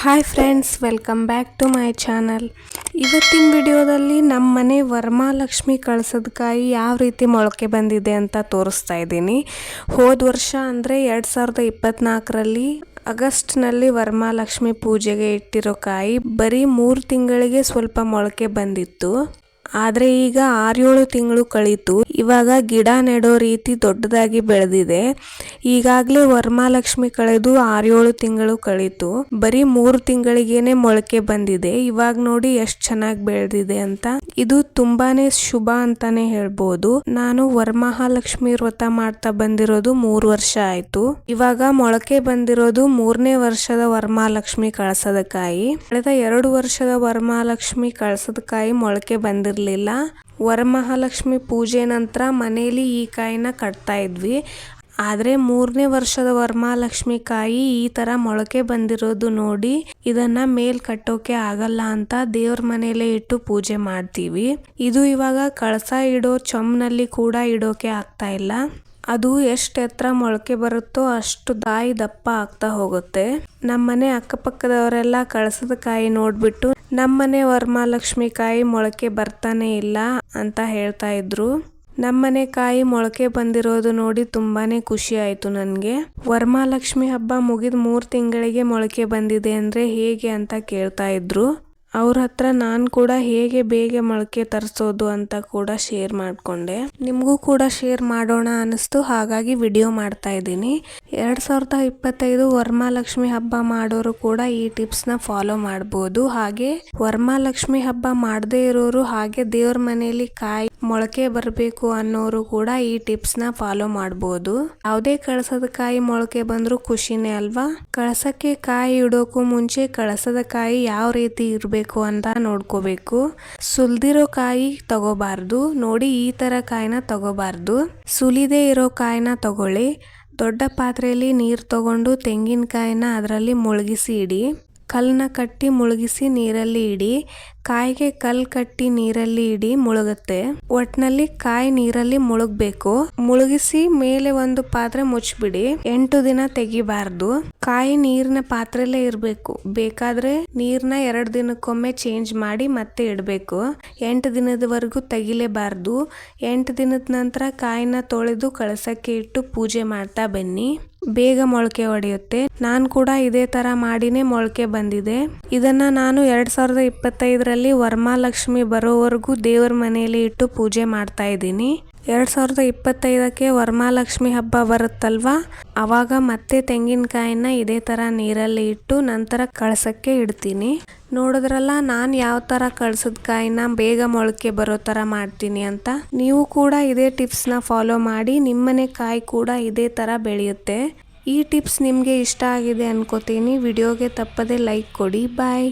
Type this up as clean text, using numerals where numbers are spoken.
Hi friends, welcome back to my channel. ಇವತ್ತಿನ ವಿಡಿಯೋದಲ್ಲಿ ನಮ್ಮ ಮನೆ ವರಮಹಾಲಕ್ಷ್ಮಿ ಕಳಸದ ಕಾಯಿ ಯಾವ ರೀತಿ ಮೊಳಕೆ ಬಂದಿದೆ ಅಂತ ತೋರಿಸ್ತಾ ಇದ್ದೀನಿ. ಹೋದ ವರ್ಷ ಅಂದರೆ 2024ರಲ್ಲಿ ಆಗಸ್ಟ್ನಲ್ಲಿ ವರಮಹಾಲಕ್ಷ್ಮಿ ಪೂಜೆಗೆ ಇಟ್ಟಿರೋ ಕಾಯಿ ಬರೀ 3 ತಿಂಗಳಿಗೆ ಸ್ವಲ್ಪ ಮೊಳಕೆ ಬಂದಿತ್ತು. ಆದರೆ ಈಗ 6-7 ತಿಂಗಳು ಕಳೀತು. ಇವಾಗ ಗಿಡ ನೆಡೋ ರೀತಿ ದೊಡ್ಡದಾಗಿ ಬೆಳೆದಿದೆ. ಈಗಾಗಲೇ ವರಮಹಾಲಕ್ಷ್ಮಿ ಕಳೆದು 6-7 ತಿಂಗಳು ಕಳೀತು. ಬರೀ 3 ತಿಂಗಳಿಗೇನೆ ಮೊಳಕೆ ಬಂದಿದೆ. ಇವಾಗ ನೋಡಿ ಎಷ್ಟು ಚೆನ್ನಾಗಿ ಬೆಳೆದಿದೆ ಅಂತ. ಇದು ತುಂಬಾನೇ ಶುಭ ಅಂತಾನೆ ಹೇಳ್ಬೋದು. ನಾನು ವರಮಹಾಲಕ್ಷ್ಮಿ ವ್ರತ ಮಾಡ್ತಾ ಬಂದಿರೋದು 3 ವರ್ಷ ಆಯ್ತು. ಇವಾಗ ಮೊಳಕೆ ಬಂದಿರೋದು 3ನೇ ವರ್ಷದ ವರಮಹಾಲಕ್ಷ್ಮಿ ಕಳಸದ ಕಾಯಿ. ಕಳೆದ 2 ವರ್ಷದ ವರಮಹಾಲಕ್ಷ್ಮಿ ಕಳಸದ ಕಾಯಿ ಮೊಳಕೆ ಬಂದಿರಲಿಲ್ಲ. ವರಮಹಾಲಕ್ಷ್ಮಿ ಪೂಜೆ ನಂತರ ಮನೆಯಲ್ಲಿ ಈ ಕಾಯಿನ ಕಟ್ತಾ ಇದ್ವಿ. ಆದರೆ 3ನೇ ವರ್ಷದ ವರಮಹಾಲಕ್ಷ್ಮಿ ಕಾಯಿ ಈ ತರ ಮೊಳಕೆ ಬಂದಿರೋದು ನೋಡಿ ಇದನ್ನ ಮೇಲ್ ಕಟ್ಟೋಕೆ ಆಗಲ್ಲ ಅಂತ ದೇವ್ರ ಮನೆಯಲ್ಲೇ ಇಟ್ಟು ಪೂಜೆ ಮಾಡ್ತೀವಿ. ಇದು ಇವಾಗ ಕಳಸ ಇಡೋ ಚೊಂಬ್ನಲ್ಲಿ ಕೂಡ ಇಡೋಕೆ ಆಗ್ತಾ ಇಲ್ಲ. ಅದು ಎಷ್ಟು ಎತ್ತರ ಮೊಳಕೆ ಬರುತ್ತೋ ಅಷ್ಟು ಕಾಯಿ ದಪ್ಪ ಆಗ್ತಾ ಹೋಗುತ್ತೆ. ನಮ್ಮನೆ ಅಕ್ಕಪಕ್ಕದವರೆಲ್ಲ ಕಳಸದ ಕಾಯಿ ನೋಡ್ಬಿಟ್ಟು ನಮ್ಮನೆ ವರಮಹಾಲಕ್ಷ್ಮಿ ಕಾಯಿ ಮೊಳಕೆ ಬರ್ತಾನೆ ಇಲ್ಲ ಅಂತ ಹೇಳ್ತಾ ಇದ್ರು. ನಮ್ಮನೆ ಕಾಯಿ ಮೊಳಕೆ ಬಂದಿರೋದು ನೋಡಿ ತುಂಬಾನೇ ಖುಷಿ ಆಯ್ತು ನನಗೆ. ವರಮಹಾಲಕ್ಷ್ಮಿ ಹಬ್ಬ ಮುಗಿದ 3 ತಿಂಗಳಿಗೆ ಮೊಳಕೆ ಬಂದಿದೆ ಅಂದ್ರೆ ಹೇಗೆ ಅಂತ ಕೇಳ್ತಾ ಇದ್ರು. ಅವ್ರ ಹತ್ರ ನಾನು ಕೂಡ ಹೇಗೆ ಬೇಗ ಮೊಳಕೆ ತರಿಸೋದು ಅಂತ ಕೂಡ ಶೇರ್ ಮಾಡಿಕೊಂಡೆ. ನಿಮಗೂ ಕೂಡ ಶೇರ್ ಮಾಡೋಣ ಅನಿಸ್ತು, ಹಾಗಾಗಿ ವಿಡಿಯೋ ಮಾಡ್ತಾ ಇದ್ದೀನಿ. 2025 ವರಮಹಾಲಕ್ಷ್ಮಿ ಹಬ್ಬ ಮಾಡೋರು ಕೂಡ ಈ ಟಿಪ್ಸ್ನ ಫಾಲೋ ಮಾಡ್ಬೋದು. ಹಾಗೆ ವರಮಹಾಲಕ್ಷ್ಮಿ ಹಬ್ಬ ಮಾಡದೇ ಇರೋರು ಹಾಗೆ ದೇವ್ರ ಮನೆಯಲ್ಲಿ ಕಾಯಿ ಮೊಳಕೆ ಬರಬೇಕು ಅನ್ನೋರು ಕೂಡ ಈ ಟಿಪ್ಸ್ನ ಫಾಲೋ ಮಾಡ್ಬೋದು. ಯಾವುದೇ ಕಳಸದ ಕಾಯಿ ಮೊಳಕೆ ಬಂದರೂ ಖುಷಿನೇ ಅಲ್ವಾ. ಕಳಸಕ್ಕೆ ಕಾಯಿ ಇಡೋಕು ಮುಂಚೆ ಕಳಸದ ಕಾಯಿ ಯಾವ ರೀತಿ ಇರಬೇಕು ಅಂತ ನೋಡ್ಕೋಬೇಕು. ಸುಲ್ದಿರೋ ಕಾಯಿ ತಗೋಬಾರ್ದು. ನೋಡಿ ಈ ತರ ಕಾಯಿನ ತಗೋಬಾರ್ದು. ಸುಲಿದೇ ಇರೋ ಕಾಯಿನ ತಗೊಳ್ಳಿ. ದೊಡ್ಡ ಪಾತ್ರೆಯಲ್ಲಿ ನೀರು ತಗೊಂಡು ತೆಂಗಿನಕಾಯಿನ ಅದರಲ್ಲಿ ಮುಳುಗಿಸಿ ಇಡಿ. ಕಲ್ಲನ್ನ ಕಟ್ಟಿ ಮುಳುಗಿಸಿ ನೀರಲ್ಲಿ ಇಡಿ. ಕಾಯಿಗೆ ಕಲ್ಲು ಕಟ್ಟಿ ನೀರಲ್ಲಿ ಇಡಿ, ಮುಳುಗುತ್ತೆ. ಒಟ್ನಲ್ಲಿ ಕಾಯಿ ನೀರಲ್ಲಿ ಮುಳುಗಬೇಕು. ಮುಳುಗಿಸಿ ಮೇಲೆ ಒಂದು ಪಾತ್ರೆ ಮುಚ್ಚಿಬಿಡಿ. 8 ದಿನ ತೆಗಿಬಾರ್ದು. ಕಾಯಿ ನೀರಿನ ಪಾತ್ರೆಲ್ಲೇ ಇರಬೇಕು. ಬೇಕಾದ್ರೆ ನೀರ್ನ 2 ದಿನಕ್ಕೊಮ್ಮೆ ಚೇಂಜ್ ಮಾಡಿ ಮತ್ತೆ ಇಡಬೇಕು. 8 ದಿನದವರೆಗೂ ತೆಗಿಲೇಬಾರ್ದು. 8 ದಿನದ ನಂತರ ಕಾಯಿನ ತೊಳೆದು ಕಳಸಕ್ಕೆ ಇಟ್ಟು ಪೂಜೆ ಮಾಡ್ತಾ ಬನ್ನಿ. ಬೇಗ ಮೊಳಕೆ ಹೊಡೆಯುತ್ತೆ. ನಾನು ಕೂಡ ಇದೇ ತರ ಮಾಡಿನೇ ಮೊಳಕೆ ಬಂದಿದೆ. ಇದನ್ನ ನಾನು 2025ರಲ್ಲಿ ವರಮಹಾಲಕ್ಷ್ಮಿ ಬರೋವರೆಗೂ ದೇವರ ಮನೆಯಲ್ಲಿ ಇಟ್ಟು ಪೂಜೆ ಮಾಡ್ತಾ ಇದ್ದೀನಿ. 2025ಕ್ಕೆ ವರಮಹಾಲಕ್ಷ್ಮಿ ಹಬ್ಬ ಬರುತ್ತಲ್ವಾ, ಅವಾಗ ಮತ್ತೆ ತೆಂಗಿನಕಾಯಿನ ಇದೇ ತರ ನೀರಲ್ಲಿ ಇಟ್ಟು ನಂತರ ಕಳಸಕ್ಕೆ ಇಡ್ತೀನಿ. ನೋಡಿದ್ರಲ್ಲ ನಾನು ಯಾವ ತರ ಕಳಸದ ಕಾಯಿನ ಬೇಗ ಮೊಳಕೆ ಬರೋ ತರ ಮಾಡ್ತೀನಿ ಅಂತ. ನೀವು ಕೂಡ ಇದೇ ಟಿಪ್ಸ್ನ ಫಾಲೋ ಮಾಡಿ. ನಿಮ್ಮನೆ ಕಾಯಿ ಕೂಡ ಇದೇ ತರ ಬೆಳೆಯುತ್ತೆ. ಈ ಟಿಪ್ಸ್ ನಿಮಗೆ ಇಷ್ಟ ಆಗಿದೆ ಅನ್ಕೋತೀನಿ. ವಿಡಿಯೋಗೆ ತಪ್ಪದೆ ಲೈಕ್ ಕೊಡಿ. ಬಾಯ್.